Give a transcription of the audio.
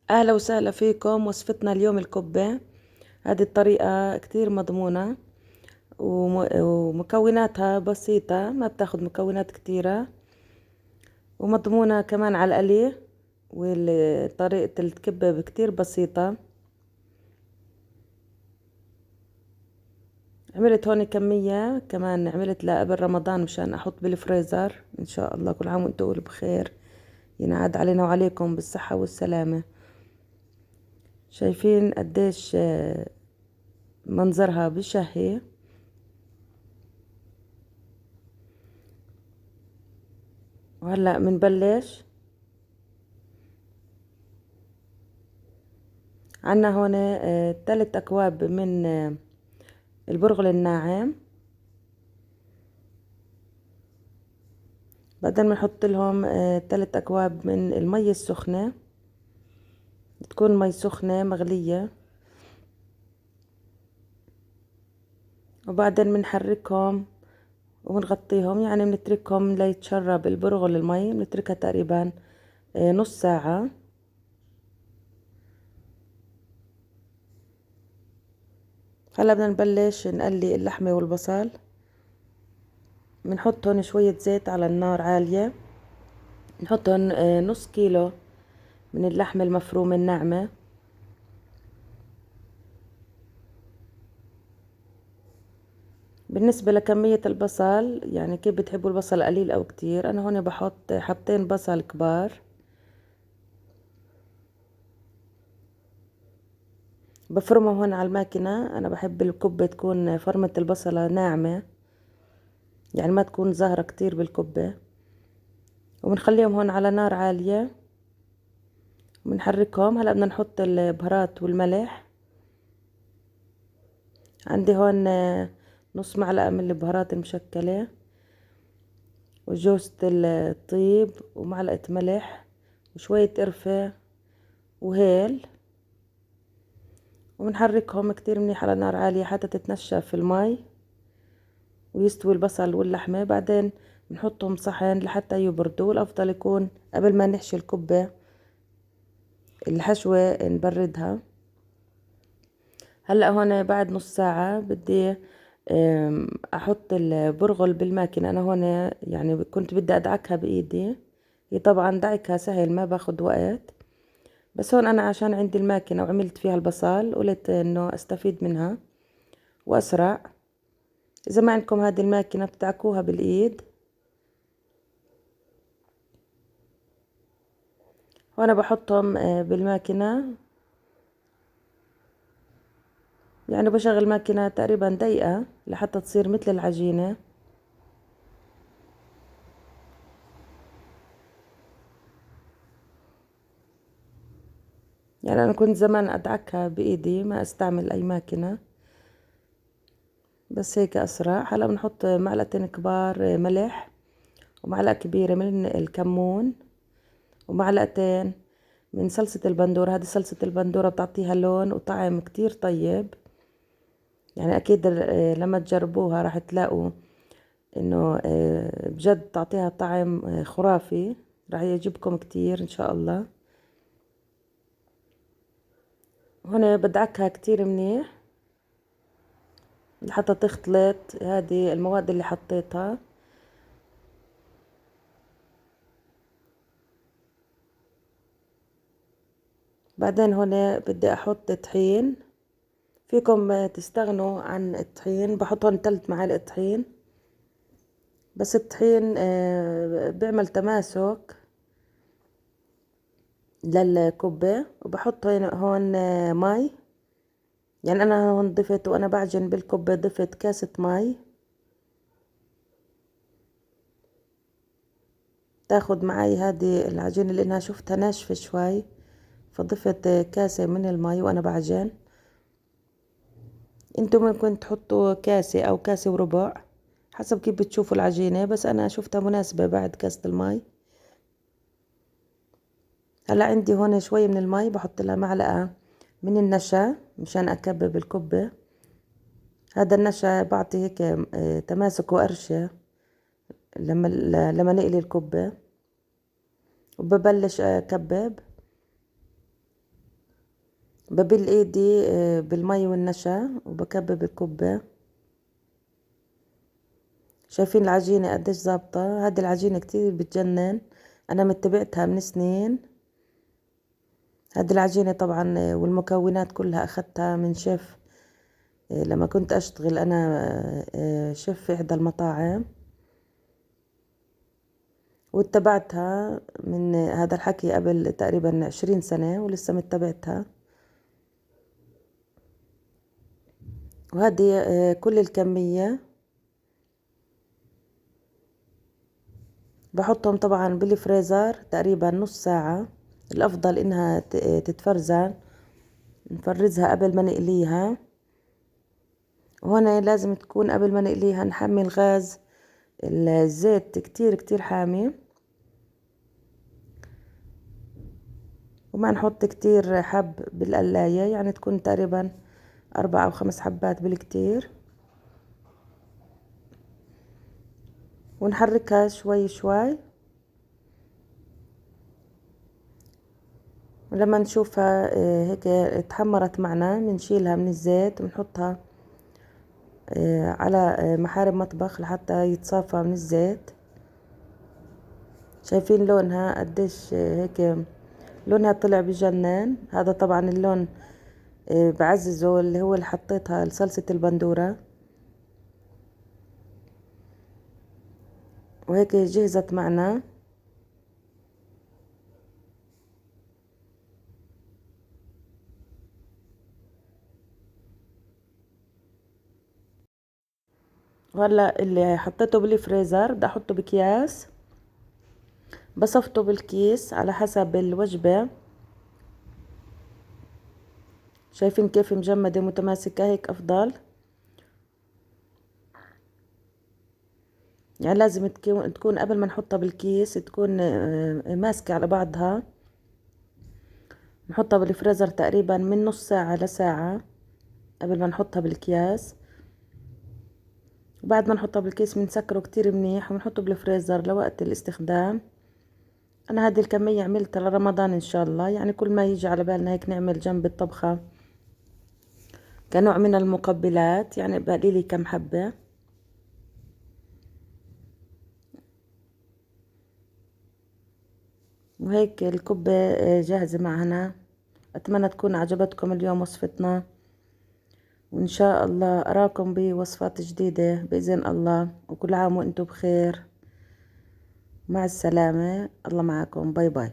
أهلا وسهلا فيكم. وصفتنا اليوم الكبة. هذه الطريقة كتير مضمونة ومكوناتها بسيطة، ما بتاخد مكونات كتيرة، ومضمونة كمان على القلي. وطريقة الكبة كتير بسيطة. عملت هون كمية كمان، عملت لقبل رمضان مشان أحط بالفريزر. إن شاء الله كل عام وانتم بخير، ينعاد علينا وعليكم بالصحة والسلامة. شايفين قديش منظرها بشهي. وهلأ منبلش. عنا هون 3 أكواب من البرغل الناعم. بعدين بنحط لهم 3 أكواب من المية السخنة، تكون مي سخنة مغلية. وبعدين بنحركهم وبنغطيهم، يعني بنتركهم ليتشرب البرغل المي، بنتركها تقريبا نص ساعة. هلا بدنا نبلش نقلي اللحمة والبصل. بنحط هون شوية زيت على النار عالية. نحط هون نص كيلو من اللحمة المفرومة الناعمة. بالنسبة لكمية البصل، يعني كيف بتحبوا البصل قليل أو كتير، أنا هون بحط حبتين بصل كبار. بفرمهم هون على الماكينة. أنا بحب الكبة تكون فرمة البصلة ناعمة، يعني ما تكون زهرة كتير بالكبة. وبنخليهم هون على نار عالية وبنحركهم. هلأ بدنا نحط البهارات والملح. عندي هون نص معلقة من البهارات المشكلة، وجوزة الطيب، ومعلقة ملح، وشوية قرفة، وهيل. وبنحركهم كتير منيح على نار عالية حتى تتنشف المي ويستوي البصل واللحمة. بعدين بنحطهم صحن لحتى يبردوا، والأفضل يكون قبل ما نحشي الكبة الحشوة نبردها. هلأ هون بعد نص ساعة بدي أحط البرغل بالماكينة. أنا هون يعني كنت بدي أدعكها بإيدي. هي طبعا دعكها سهل، ما باخد وقت، بس هون أنا عشان عندي الماكينة وعملت فيها البصل قلت إنه أستفيد منها وأسرع. إذا ما عندكم هذه الماكينة بتدعكوها بالإيد. وأنا بحطهم بالماكينة، يعني بشغل الماكينة تقريبا دقيقة لحتى تصير مثل العجينة. يعني أنا كنت زمان أدعكها بإيدي، ما أستعمل أي ماكينة، بس هيك أسرع. هلا بنحط معلقتين كبار ملح، ومعلقة كبيرة من الكمون، ومعلقتين من صلصة البندورة. هذه صلصة البندورة بتعطيها لون وطعم كتير طيب، يعني أكيد لما تجربوها راح تلاقوا إنه بجد تعطيها طعم خرافي، راح يعجبكم كتير إن شاء الله. هنا بدعكها كتير منيح لحتى تختلط هذه المواد اللي حطيتها. بعدين هنا بدي احط طحين. فيكم تستغنوا عن الطحين، بحط هون 3 معالق طحين. بس الطحين بيعمل تماسك للكبة. وبحط هون مي. يعني انا هون ضفت، وانا بعجن بالكبة ضفت كاسة مي تاخد معي هذه العجينة لانها شفتها ناشفة شوي، فضفت كاسة من المي وانا بعجن. انتم ممكن تحطوا كاسة او كاسة وربع حسب كيف بتشوفوا العجينة، بس انا شفتها مناسبة بعد كاسة المي. هلا عندي هون شوي من المي، بحط لها معلقة من النشا مشان اكبب الكبة. هذا النشا بعطي هيك تماسك وقرشة لما نقلي الكبة. وببلش اكبب. ببل ايدي بالمي والنشا وبكبب الكبة. شايفين العجينة قديش ظابطة؟ هذه العجينة كتير بتجنن، انا متبعتها من سنين. هذه العجينة طبعا والمكونات كلها اخدتها من شيف لما كنت اشتغل انا شيف في احدى المطاعم، واتبعتها من هذا الحكي قبل تقريبا 20 سنة ولسه متبعتها. وهذه كل الكمية بحطهم طبعا بالفريزر تقريبا نص ساعة. الافضل انها تتفرزن، نفرزها قبل ما نقليها. وهنا لازم تكون قبل ما نقليها نحمي الغاز، الزيت كتير كتير حامي، وما نحط كتير حب بالقلاية، يعني تكون تقريبا 4 أو 5 حبات بالكتير. ونحركها شوي شوي، ولما نشوفها هيك اتحمرت معنا بنشيلها من الزيت ونحطها على محارم مطبخ لحتى يتصافى من الزيت. شايفين لونها قديش هيك لونها طلع بجنن. هذا طبعا اللون بعززه اللي هو اللي حطيتها لصلصة البندورة. وهيك جهزت معنا. وهلا اللي حطيته بالفريزر بدي احطه بأكياس، بصفته بالكيس على حسب الوجبة. شايفين كيف مجمدة متماسكة؟ هيك افضل. يعني لازم تكون قبل ما نحطها بالكيس تكون ماسكة على بعضها. نحطها بالفريزر تقريبا من نص ساعة لساعة قبل ما نحطها بالأكياس. وبعد ما نحطها بالكيس بنسكره كتير منيح ونحطه بالفريزر لوقت الاستخدام. انا هذه الكمية عملتها لرمضان ان شاء الله، يعني كل ما يجي على بالنا هيك نعمل جنب الطبخة كنوع من المقبلات، يعني بقليلي كم حبة. وهيك الكبة جاهزة معنا. اتمنى تكون عجبتكم اليوم وصفتنا، وإن شاء الله أراكم بوصفات جديدة بإذن الله. وكل عام وأنتم بخير. مع السلامة، الله معكم، باي باي.